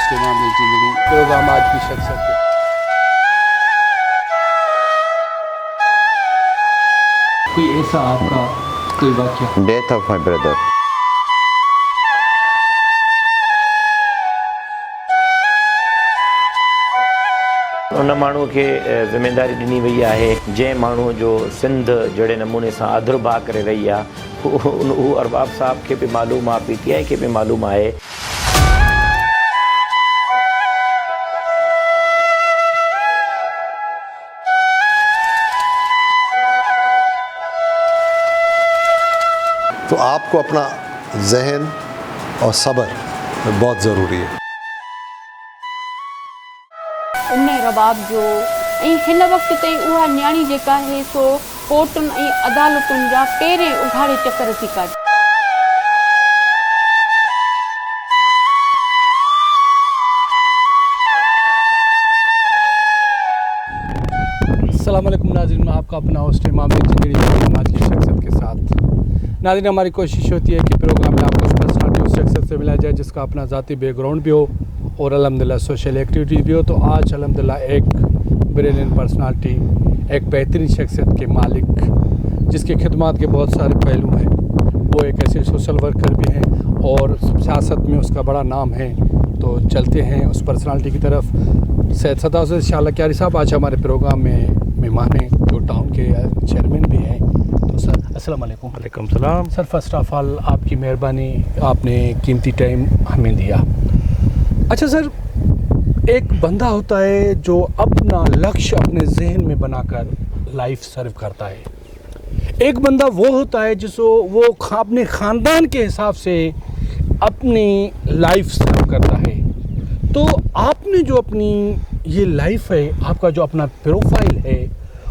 इस्तेमाल ज़िंदगी प्रोग्राम आज की शख्सियत पे। कोई ऐसा आपका कोई वाक़या? Death of my brother. उन माण्हू खे ज़िमेदारी ॾिनी वई आहे जंहिं माण्हू जो सिंध जहिड़े नमूने सां आदुरभाउ करे रही आहे उहो अरबाब साहब खे बि मालूम आहे, PTI खे बि मालूम आहे। तो आपको अपना जहन और सब्र बहुत ज़रूरी है। उन रबाब जो ऐं हिन वक़्त ताईं उहा न्याणी जेका आहे सो कोर्टुनि ऐं अदालतुनि जा पहिरें उघाड़े चकर थी काढे। अस्सलाम वालेकुम नाज़रीन, मैं आपका अपना होस्ट इमाम ज़िंदगी आज की शख्सियत के साथ। नाज़रीन, हमारी कोशिश होती है कि प्रोग्राम में आपको उस पर्सनालिटी उस शख्सियत से मिलाया जाए जिसका अपना ज़ाती बैकग्राउंड भी हो और अल्हम्दुलिल्लाह सोशल एक्टिविटी भी हो। तो आज अल्हम्दुलिल्लाह एक ब्रिलियंट पर्सनालिटी, एक बेहतरीन शख्सियत के मालिक जिसकी खिदमत के बहुत सारे पहलू हैं, वो एक ऐसे सोशल वर्कर भी हैं और सियासत में उसका बड़ा नाम है। तो चलते हैं उस पर्सनालिटी की तरफ। सैयद सदाउद्दीन इंशाअल्लाह क्यारी साहब आज हमारे प्रोग्राम में मेहमान हैं, जो टाउन के चेयरमैन भी हैं। तो सर अस्सलाम वालेकुम। वालेकुम सलाम। सर फर्स्ट ऑफ ऑल आपकी मेहरबानी, आपने कीमती टाइम हमें दिया। अच्छा सर, एक बंदा होता है जो अपना लक्ष्य अपने जहन में बनाकर लाइफ सर्व करता है, एक बंदा वो होता है जिसको वो अपने ख़ानदान के हिसाब से अपनी लाइफ सर्व करता है। तो आपने जो अपनी ये लाइफ है, आपका जो अपना प्रोफाइल है,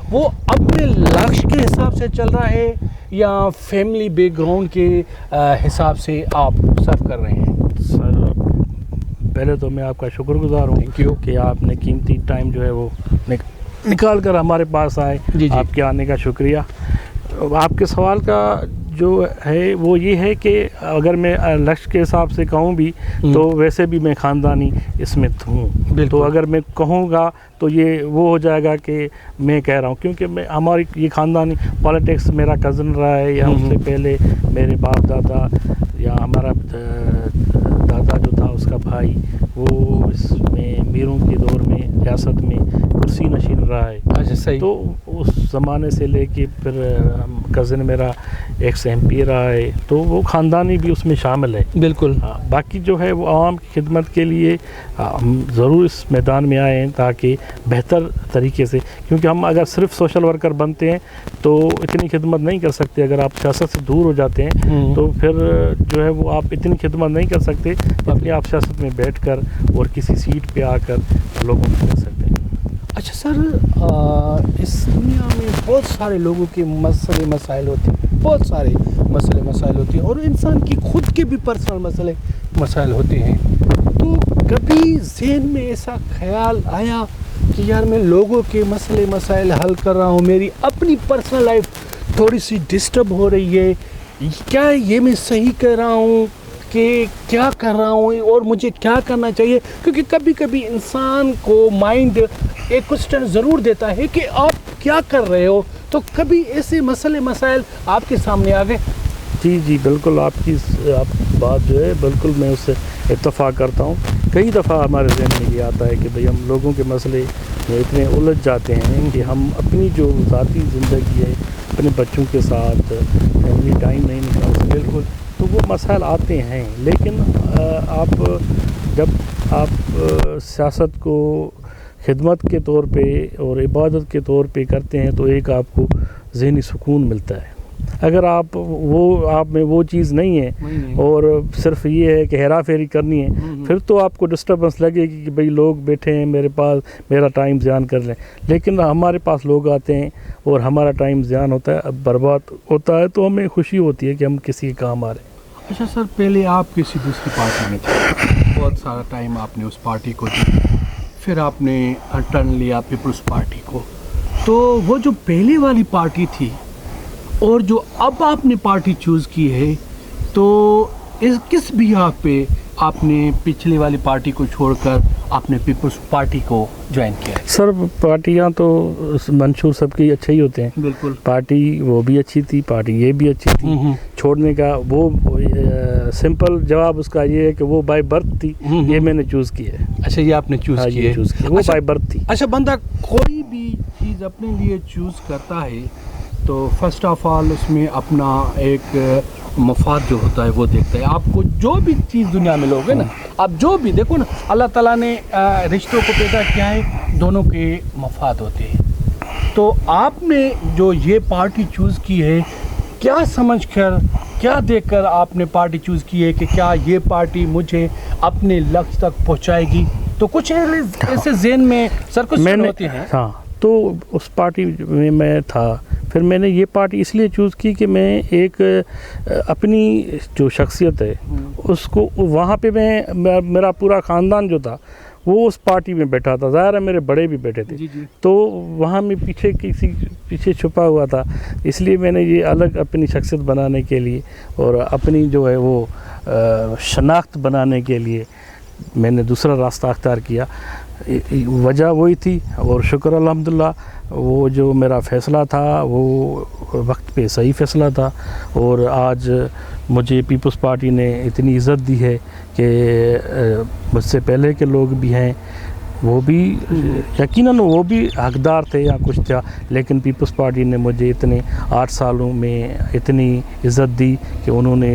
वो अपने लक्ष्य के हिसाब से चल रहा है या फैमिली बैकग्राउंड के हिसाब से आप सर्व कर रहे हैं? सर पहले तो मैं आपका शुक्रगुजार हूँ कि आपने कीमती टाइम जो है वो निकाल कर हमारे पास आए। जी। आपके आने का शुक्रिया। आपके सवाल का जो है वो ये है कि अगर मैं लक्ष्य के हिसाब से कहूँ भी तो वैसे भी मैं ख़ानदानी इसमें हूँ। तो अगर मैं कहूँगा तो ये वो हो जाएगा कि मैं कह रहा हूँ, क्योंकि मैं हमारी ये ख़ानदानी पॉलिटिक्स, मेरा कज़न रहा है या उससे पहले मेरे बाप दादा या हमारा दादा जो था उसका भाई, वो इसमें मीरों के दौर में रियासत में कुर्सी नशीन रहा है। अच्छा सही। तो उस ज़माने से लेके फिर कज़न मेरा एक्स MP रहा है, तो वो ख़ानदानी भी उसमें शामिल है। बिल्कुल। बाकी जो है वो आवाम की खिदमत के लिए हम ज़रूर इस मैदान में आए हैं ताकि बेहतर तरीके से, क्योंकि हम अगर सिर्फ सोशल वर्कर बनते हैं तो इतनी खिदमत नहीं कर सकते। अगर आप सियासत से दूर हो जाते हैं तो फिर जो है वो आप इतनी खिदमत नहीं कर सकते जितनी आप सियासत में बैठ कर और किसी सीट पे आकर लोगों को कर सकते हैं। अच्छा सर, इस दुनिया में बहुत सारे लोगों के मसले मसाइल होते हैं, बहुत सारे मसले मसाइल होते हैं और इंसान की खुद के भी पर्सनल मसले मसाइल होते हैं। तो कभी ज़हन में ऐसा ख्याल आया कि यार मैं लोगों के मसले मसाइल हल कर रहा हूँ, मेरी अपनी पर्सनल लाइफ थोड़ी सी डिस्टर्ब हो रही है, क्या ये मैं सही कर रहा हूँ कि क्या कर रहा हूँ और मुझे क्या करना चाहिए? क्योंकि कभी कभी इंसान को माइंड एक क्वेश्चन ज़रूर देता है कि आप क्या कर रहे हो। तो कभी ऐसे मसले मसाइल आपके सामने आ गए? जी बिल्कुल, आपकी बात जो है बिल्कुल मैं उससे इत्तफ़ाक़ करता हूँ। कई दफ़ा हमारे ज़हन में ये आता है कि भाई हम लोगों के मसले में इतने उलझ जाते हैं कि हम अपनी जो ज़ाती ज़िंदगी है, अपने बच्चों के साथ फैमिली टाइम नहीं निकाल सकते। बिल्कुल, तो वो मसाइल आते हैं। लेकिन जब आप सियासत को खिदमत के तौर पे और इबादत के तौर पे करते हैं तो एक आपको ज़हनी सुकून मिलता है। अगर आप में वो चीज़ नहीं है और सिर्फ ये है कि हेरा फेरी करनी है, फिर तो आपको डिस्टर्बेंस लगेगी कि भाई लोग बैठे हैं मेरे पास, मेरा टाइम ज़ियान कर लें। लेकिन हमारे पास लोग आते हैं और हमारा टाइम ज़ियान होता है, बर्बाद होता है, तो हमें खुशी होती है कि हम किसी के काम आ रहे हैं। अच्छा सर, पहले आप किसी दूसरी पार्टी में थे, बहुत सारा टाइम आपने उस पार्टी को दिया, फिर आपने टर्न लिया पीपल्स पार्टी को। तो वो जो पहले वाली पार्टी थी और जो अब आपने पार्टी चूज़ की है, तो किस बिहाफ पे आपने पिछली वाली पार्टी को छोड़कर आपने पीपल्स पार्टी को ज्वाइन किया? सर पार्टियां तो मंशूर सबकी अच्छे ही होते हैं, बिल्कुल। पार्टी वो भी अच्छी थी, पार्टी ये भी अच्छी थी। छोड़ने का वो सिंपल जवाब उसका ये है कि वो बाय बर्थ थी, ये मैंने चूज़ की है। अच्छा, ये आपने चूज़ हाँ, की ये है। चूज़ की, वो अच्छा, बाय बर्थ थी। अच्छा, बंदा कोई भी चीज़ अपने लिए चूज़ करता है तो फर्स्ट ऑफ ऑल उसमें अपना एक मफाद जो होता है वो देखता है। आपको जो भी चीज़ दुनिया में लोगे ना, आप जो भी देखो ना, अल्लाह ताला ने रिश्तों को पैदा किया है, दोनों के मफाद होते हैं। तो आपने जो ये पार्टी चूज़ की है, क्या समझकर, क्या देखकर आपने पार्टी चूज़ की है कि क्या ये पार्टी मुझे अपने लक्ष्य तक पहुंचाएगी? तो कुछ ऐसे ज़हन में सर्कस होते हैं। हाँ, तो उस पार्टी में मैं था, फिर मैंने ये पार्टी इसलिए चूज़ की कि मैं एक अपनी जो शख्सियत है उसको वहाँ पे मेरा पूरा ख़ानदान जो था वो उस पार्टी में बैठा था, ज़ाहिर है मेरे बड़े भी बैठे थे। जी जी। तो वहाँ में पीछे छुपा हुआ था, इसलिए मैंने ये अलग अपनी शख्सियत बनाने के लिए और अपनी जो है वो शनाख्त बनाने के लिए मैंने दूसरा रास्ता अख्तियार किया। वजह वही थी और शुक्र अल्हम्दुलिल्लाह वो जो मेरा फ़ैसला था वो वक्त पे सही फ़ैसला था और आज मुझे पीपल्स पार्टी ने इतनी इज़्ज़त दी है कि मुझसे पहले के लोग भी हैं, वो भी यकीनन वो भी हकदार थे या कुछ था, लेकिन पीपल्स पार्टी ने मुझे इतने 8 सालों में इतनी इज़्ज़त दी कि उन्होंने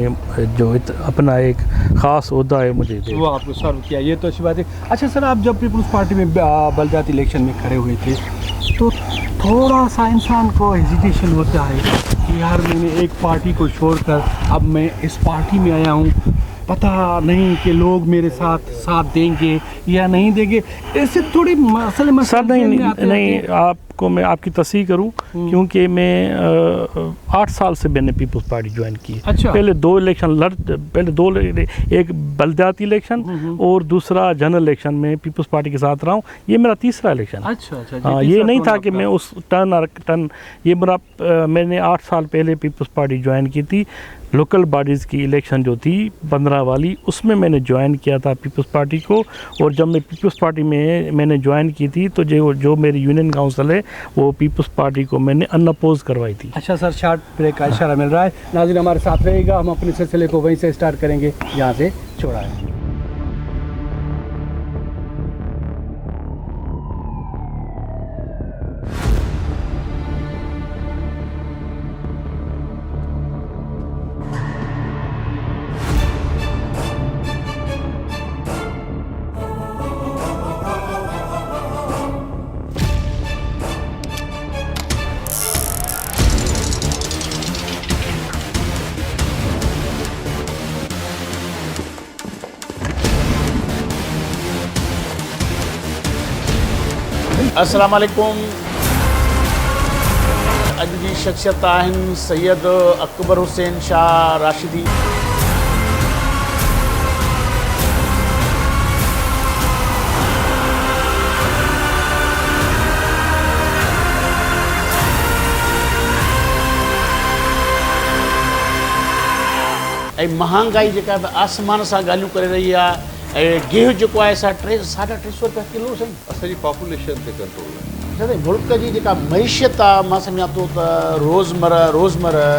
जो अपना एक ख़ास ओहदा है मुझे दे वो आपको सर्व किया, ये तो अच्छी बात है। अच्छा सर, आप जब पीपल्स पार्टी में बलदियाती इलेक्शन में खड़े हुए थे तो थोड़ा सा इंसान को हेजिटेशन होता है कि यार मैंने एक पार्टी को छोड़कर अब मैं इस पार्टी में आया हूँ, पता नहीं कि लोग मेरे साथ देंगे या नहीं देंगे, ऐसे थोड़ी मसले सर नहीं आपको मैं आपकी तस्दीक करूं क्योंकि मैं 8 साल से मैंने पीपल्स पार्टी ज्वाइन की है। अच्छा। पहले दो एक बलदियाती इलेक्शन और दूसरा जनरल इलेक्शन में पीपल्स पार्टी के साथ रहा हूँ, ये मेरा तीसरा इलेक्शन है। अच्छा। हाँ, ये नहीं था कि मैं उस टर्न ये मेरा मैंने 8 साल पहले पीपल्स पार्टी ज्वाइन की थी। लोकल बॉडीज़ की इलेक्शन जो थी 15 वाली, उसमें मैंने ज्वाइन किया था पीपल्स पार्टी को, और जब मैं पीपल्स पार्टी में मैंने ज्वाइन की थी तो जो मेरी यूनियन काउंसिल है वो पीपल्स पार्टी को मैंने अनअपोज करवाई थी। अच्छा सर, शॉर्ट ब्रेक का इशारा मिल रहा है, नाज़रीन हमारे साथ रहेगा, हम अपने सिलसिले को वहीं से स्टार्ट करेंगे जहाँ से छोड़ा है। अस्सलाम वालेकुम। अॼु जी शख़्सियत आहिनि सैयद अकबर हुसैन शाह राशिदी। ऐं महांगाई जेका आसमान सां ॻाल्हियूं करे रही आहे, ऐं गेहूं जेको आहे 350 रुपया किलो साईं। असांजी पॉपुलेशन ते कंट्रोल आहे। दादा मुल्क जी जेका मईशत आहे, मां सम्झां थो त रोज़मर्रा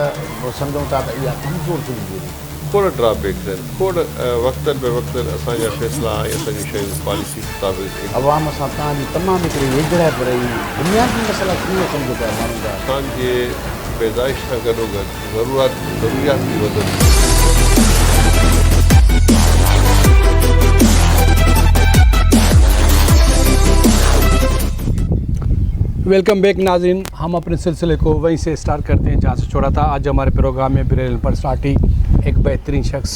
सम्झूं था त इहा कमज़ोर थी वेंदी आहे। खोड़ ड्रॉबैक्स आहिनि, खोड़ वक़्तनि पे वक़्तनि असांजा फ़ैसिला ऐं असांजी शयूं पॉलिसी मुताबिक़ अवाम सां तव्हांजी तमामु हिकिड़ी वेझड़ाइप रही, बुनियादी मसइला कीअं सम्झो पिया माण्हुनि जा? असांजे पैदाइश सां गॾोगॾु ज़रूरियात बि वधनि। वेलकम बैक नाज़रीन, हम अपने सिलसिले को वहीं से स्टार्ट करते हैं जहाँ से छोड़ा था। आज हमारे प्रोग्राम में बरेली पर्सनालिटी एक बेहतरीन शख्स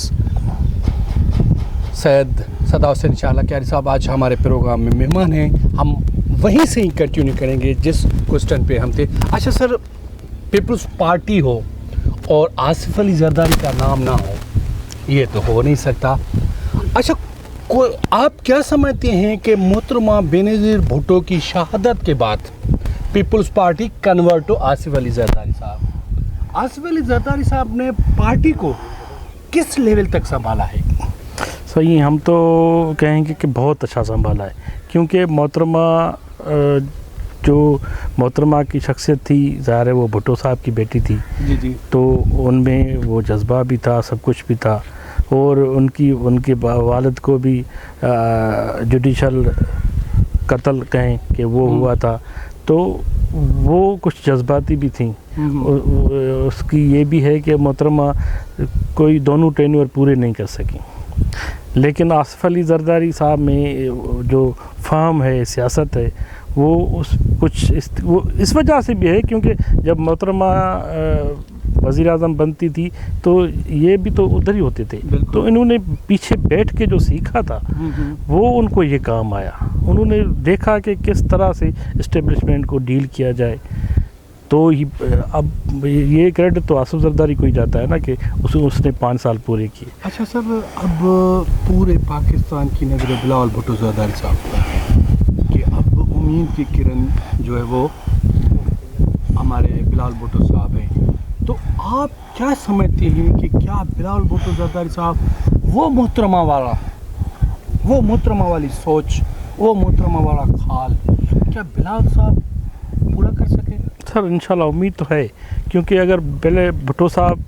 सैयद सदा हुसैन शाह क्यारी साहब आज हमारे प्रोग्राम में मेहमान हैं। हम वहीं से ही कंटिन्यू करेंगे जिस क्वेश्चन पे हम थे। अच्छा सर, पीपल्स पार्टी हो और आसिफ अली जरदारी का नाम ना हो, ये तो हो नहीं सकता। अच्छा, आप क्या समझते हैं कि मोहतरमा बेनज़ीर भुट्टो की शहादत के बाद पीपल्स पार्टी कन्वर्ट टू आसिफ अली जरदारी साहब, आसिफ अली जरदारी साहब ने पार्टी को किस लेवल तक संभाला है? सही हम तो कहेंगे कि बहुत अच्छा संभाला है, क्योंकि मोहतरमा जो मोहतरमा की शख्सियत थी, ज़ाहिर है वो भुट्टो साहब की बेटी थी, जी जी, तो उनमें वो जज्बा भी था, सब कुछ भी था, और उनके वालिद को भी जुडिशल कत्ल कहें कि वो हुआ था, तो वो कुछ जज्बाती भी थी। उसकी ये भी है कि मोहतरमा कोई दोनों टेन्योर पूरे नहीं कर सकी, लेकिन आसिफ अली जरदारी साहब में जो फ़हम है, सियासत है, वो इस वजह से भी है क्योंकि जब मोहतरमा वज़ीर आज़म बनती थी तो ये भी तो उधर ही होते थे, तो इन्होंने पीछे बैठ के जो सीखा था वो उनको ये काम आया। उन्होंने देखा कि किस तरह से इस्टेब्लिशमेंट को डील किया जाए, तो ही अब ये क्रेडिट तो आसिफ जरदारी को ही जाता है ना कि उसने 5 साल पूरे किए। अच्छा सर, अब पूरे पाकिस्तान की नज़र बिलावल भुट्टो जरदारी साहब पर है कि अब उम्मीद की किरण जो है वो हमारे बिलावल भुट्टो साहब हैं, तो आप क्या समझते हैं कि क्या बिलावल भुट्टो जरदारी साहब वो मोहतरमा वाली सोच, वो मोहतरमा वाला ख्याल क्या बिलावल साहब पूरा कर सके? सर इंशाल्लाह उम्मीद तो है, क्योंकि अगर पहले भुट्टो साहब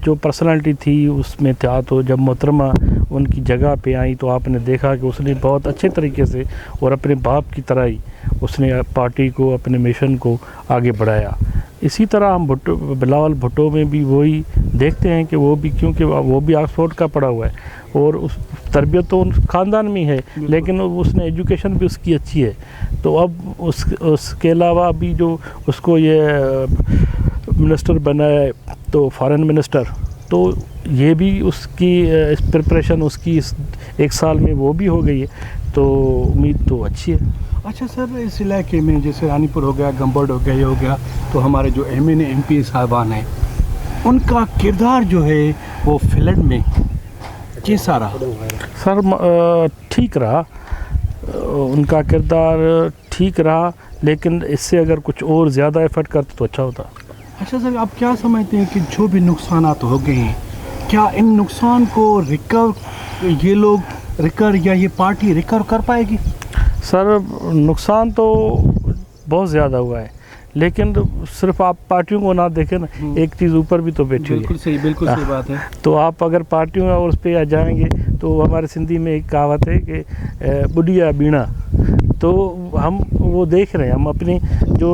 जो पर्सनालिटी थी उसमें था, तो जब मोहतरमा उनकी जगह पे आई तो आपने देखा कि उसने बहुत अच्छे तरीके से और अपने बाप की तरह ही उसने पार्टी को, अपने मिशन को आगे बढ़ाया। इसी तरह हम बिलावल भुट्टो में भी वही देखते हैं कि वो भी, क्योंकि वो भी ऑक्सफोर्ड का पढ़ा हुआ है और उस तरबियत तो उन ख़ानदान में है, लेकिन उसने एजुकेशन भी उसकी अच्छी है, तो अब उसके अलावा भी जो उसको ये मिनिस्टर बनाया है, तो फॉरेन मिनिस्टर, तो ये भी उसकी प्रिपरेशन उसकी इस 1 साल में वो भी हो गई है, तो उम्मीद तो अच्छी है। अच्छा सर, इस इलाके में जैसे रानीपुर हो गया, गंबोड हो गया, ये हो गया, तो हमारे जो MNA MP साहबान हैं उनका किरदार जो है वो फिल्म में कैसा रहा? सर ठीक रहा, उनका किरदार ठीक रहा, लेकिन इससे अगर कुछ और ज़्यादा एफर्ट करते तो अच्छा होता। अच्छा सर, आप क्या समझते हैं कि जो भी नुकसानात हो गए हैं, क्या इन नुकसान को ये लोग या ये पार्टी रिकवर कर पाएगी? सर नुकसान तो बहुत ज़्यादा हुआ है, लेकिन सिर्फ आप पार्टियों को ना देखें ना, एक चीज़ ऊपर भी तो बैठी हुई है। बिल्कुल सही बात है। तो आप अगर पार्टियों और उस पर आ जाएंगे तो हमारे सिंधी में एक कहावत है कि बुढ़िया बीणा, तो हम वो देख रहे हैं, हम अपनी जो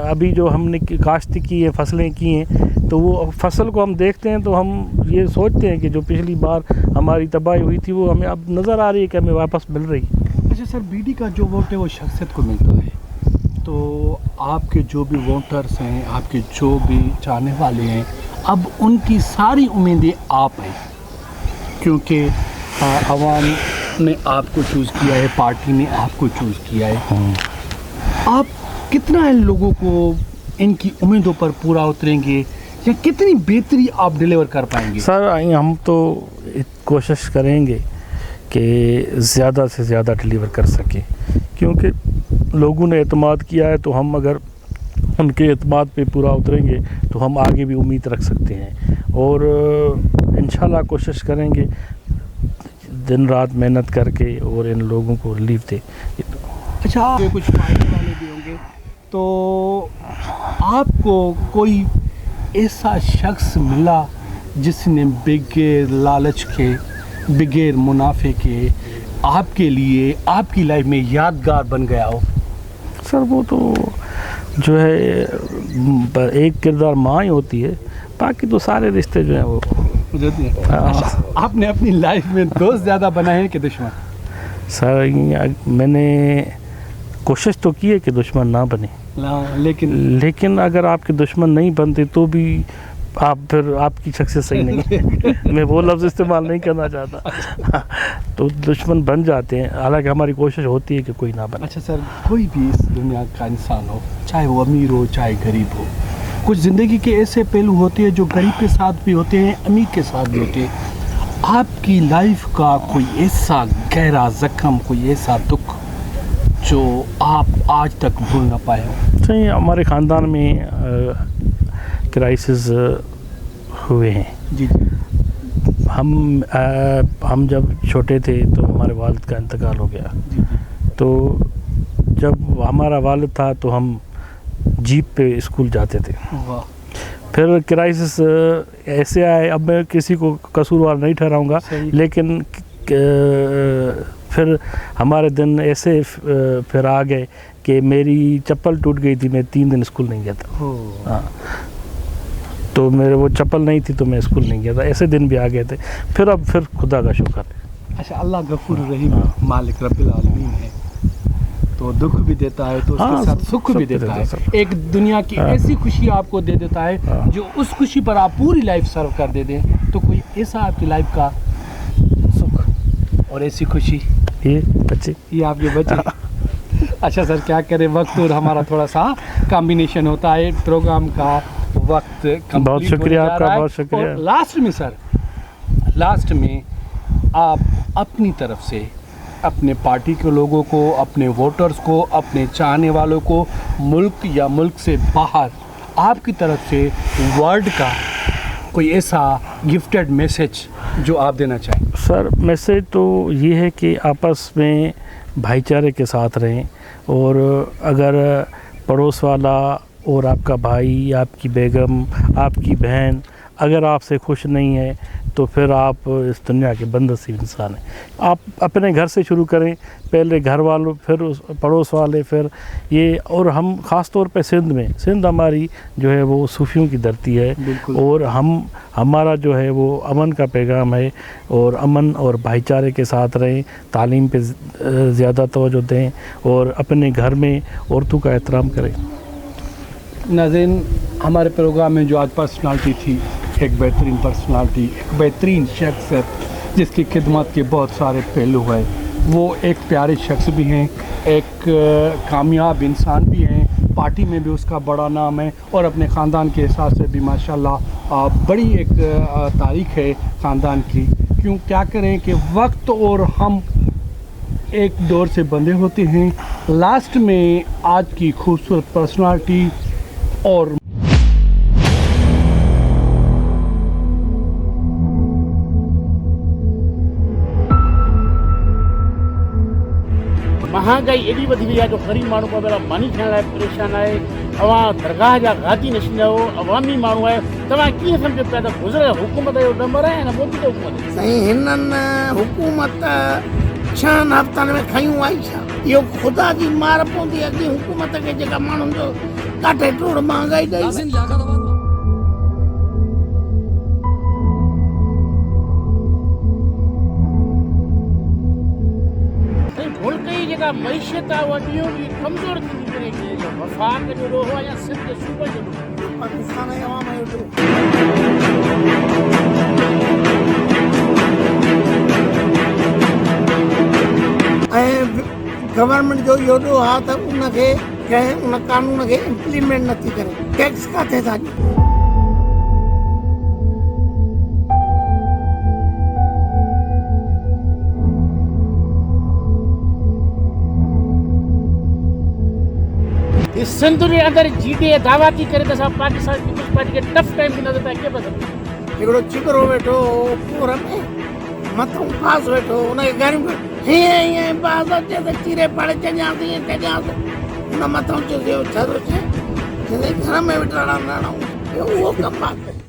अभी जो हमने काश्त की है, फसलें की हैं, तो वो फसल को हम देखते हैं तो हम ये सोचते हैं कि जो पिछली बार हमारी तबाही हुई थी वो हमें अब नज़र आ रही है कि हमें वापस मिल रही है। अच्छा सर, BD का जो वोट है वो शख्सियत को मिलता है, तो आपके जो भी वोटर्स हैं, आपके जो भी चाहने वाले हैं, अब उनकी सारी उम्मीदें आप हैं, क्योंकि आवाम ने आपको चूज़ किया है, पार्टी ने आपको चूज़ किया है। आप कितना इन लोगों को इनकी उम्मीदों पर पूरा उतरेंगे या कितनी बेहतरी आप डिलीवर कर पाएंगे? सर हम तो कोशिश करेंगे कि ज़्यादा से ज़्यादा डिलीवर कर सकें, क्योंकि लोगों ने एतमाद किया है, तो हम अगर उनके एतमाद पे पूरा उतरेंगे तो हम आगे भी उम्मीद रख सकते हैं, और इंशाल्लाह कोशिश करेंगे दिन रात मेहनत करके और इन लोगों को रिलीफ दे। अच्छा, कुछ फायदे वाले भी होंगे, तो आपको कोई ऐसा शख्स मिला जिसने बगैर लालच के, बगैर मुनाफे के आपके लिए, आपकी लाइफ में यादगार बन गया हो? सर वो तो जो है एक किरदार माँ ही होती है, बाकी तो सारे रिश्ते जो हैं वो आपने अपनी लाइफ में दोस्त ज़्यादा बनाए हैं कि दुश्मन? सर मैंने कोशिश तो की है कि दुश्मन ना बने, लेकिन अगर आपके दुश्मन नहीं बनते तो भी आप फिर आपकी शख्सियत सही नहीं है। मैं वो लफ्ज़ इस्तेमाल नहीं करना चाहता। तो दुश्मन बन जाते हैं, हालांकि हमारी कोशिश होती है कि कोई ना बने। अच्छा सर, कोई भी इस दुनिया का इंसान हो, चाहे वो अमीर हो चाहे गरीब हो, कुछ ज़िंदगी के ऐसे पहलू होते हैं जो गरीब के साथ भी होते हैं, अमीर के साथ भी होते हैं। आपकी लाइफ का कोई ऐसा गहरा ज़ख्म, कोई ऐसा दुख जो आप आज तक भूल ना पाए हो? सही, हमारे ख़ानदान में क्राइसिस हुए हैं। जी जी। ہم جب چھوٹے تھے تو ہمارے والد کا انتقال ہو گیا. تو جب ہمارا والد تھا تو ہم جیپ پہ اسکول جاتے تھے. پھر کرائسس ایسے آئے, اب میں کسی کو قصوروار نہیں ٹھہراؤں گا, لیکن پھر ہمارے دن ایسے پھر آ گئے کہ میری چپل ٹوٹ گئی تھی, میں 3 دن اسکول نہیں گیا تھا. ہاں, تو میرے وہ چپل نہیں تھی تو میں اسکول نہیں گیا تھا. ایسے دن بھی آ گئے تھے. پھر خدا کا شکر ہے. اچھا, اللہ غفور رحیم مالک رب العالمین ہے, تو دکھ بھی دیتا ہے تو اس کے ساتھ سکھ بھی دیتا ہے. ایک دنیا کی ایسی خوشی آپ کو دے دیتا ہے جو اس خوشی پر آپ پوری لائف سرو کر دے دیں. تو کوئی ایسا آپ کی لائف کا سکھ اور ایسی خوشی, یہ بچے, یہ آپ کے بچے. اچھا سر, کیا کریں, وقت اور ہمارا تھوڑا سا کمبینیشن ہوتا ہے, پروگرام کا وقت. بہت شکریہ آپ کا, بہت شکریہ. لاسٹ میں سر, لاسٹ میں آپ اپنی طرف سے اپنے پارٹی کے لوگوں کو, اپنے ووٹرز کو, اپنے چاہنے والوں کو, ملک یا ملک سے باہر آپ کی طرف سے ورلڈ کا کوئی ایسا گفٹڈ میسج جو آپ دینا چاہیں. سر, میسج تو یہ ہے کہ آپس میں بھائی چارے کے ساتھ رہیں, اور اگر پڑوس والا اور آپ کا بھائی, آپ کی بیگم, آپ کی بہن اگر آپ سے خوش نہیں ہے تو پھر آپ اس دنیا کے بندسی انسان ہیں. آپ اپنے گھر سے شروع کریں, پہلے گھر والوں, پھر پڑوس والے, پھر یہ. اور ہم خاص طور پہ سندھ ہماری جو ہے وہ صوفیوں کی دھرتی ہے, اور ہمارا جو ہے وہ امن کا پیغام ہے, اور امن اور بھائی چارے کے ساتھ رہیں, تعلیم پہ زیادہ توجہ دیں, اور اپنے گھر میں عورتوں کا احترام کریں. ناظرین, ہمارے پروگرام میں جو آج پرسنالٹی تھی, ایک بہترین پرسنالٹی, ایک بہترین شخصیت جس کی خدمات کے بہت سارے پہلو ہیں. وہ ایک پیارے شخص بھی ہیں, ایک کامیاب انسان بھی ہیں, پارٹی میں بھی اس کا بڑا نام ہے, اور اپنے خاندان کے حساب سے بھی ماشاءاللہ بڑی ایک تاریخ ہے خاندان کی. کیا کریں کہ وقت اور ہم ایک دور سے بندھے ہوتے ہیں. لاسٹ میں آج کی خوبصورت پرسنالٹی اور مہانگائی ایڈی وधी वई आहे जो ग़रीब माण्हू को बेला मानी खाइण लाइ परेशान आहे. अवां दरगाह जा गादी नशींदा हो, अवामी माण्हू आहे, तव्हां कीअं सम्झो पिया त गुज़िरियल हुकूमत जो नंबर आहे न मोदी जो हुकूमत? साईं, हिननि हुकूमत 6 हफ़्तनि में खयूं आई छा? इहो ख़ुदा जी मार पवंदी अॻे हुकूमत खे जेका माण्हुनि जो काठे टोड़ महांगाई ॾेई. मुल्क जी जेका मईशत आहे उहा ॾींहों ॾींहुं कमज़ोर थींदी वञे थी. वफ़ाक़ जो ॾोहो आहे या सिंध जे सूबे जो ॾोहो? पाकिस्तान जी अवाम जो ऐं गवर्नमेंट जो इहो ॾोहो आहे त उनखे कंहिं उन कानून खे इम्प्लीमेंट नथी करे. टैक्स किथे था ॾियूं? सिंध जे अंदरि जीडीए दावा थी करे त असां पाकिस्तान पीपल्स पार्टी खे टफ टाइम ॾींदासीं. तव्हां कीअं पसंदि? हिकिड़ो चिकरो वेठो पूर में, मथां पास वेठो, उनखे गरम हीअं हीअं पास अचे त चीरे पाड़े चञासीं, हीअं चञासीं, हुन मथां चयो छा थो चए, घर में वेठा रहंदा, उहो कमु आहे.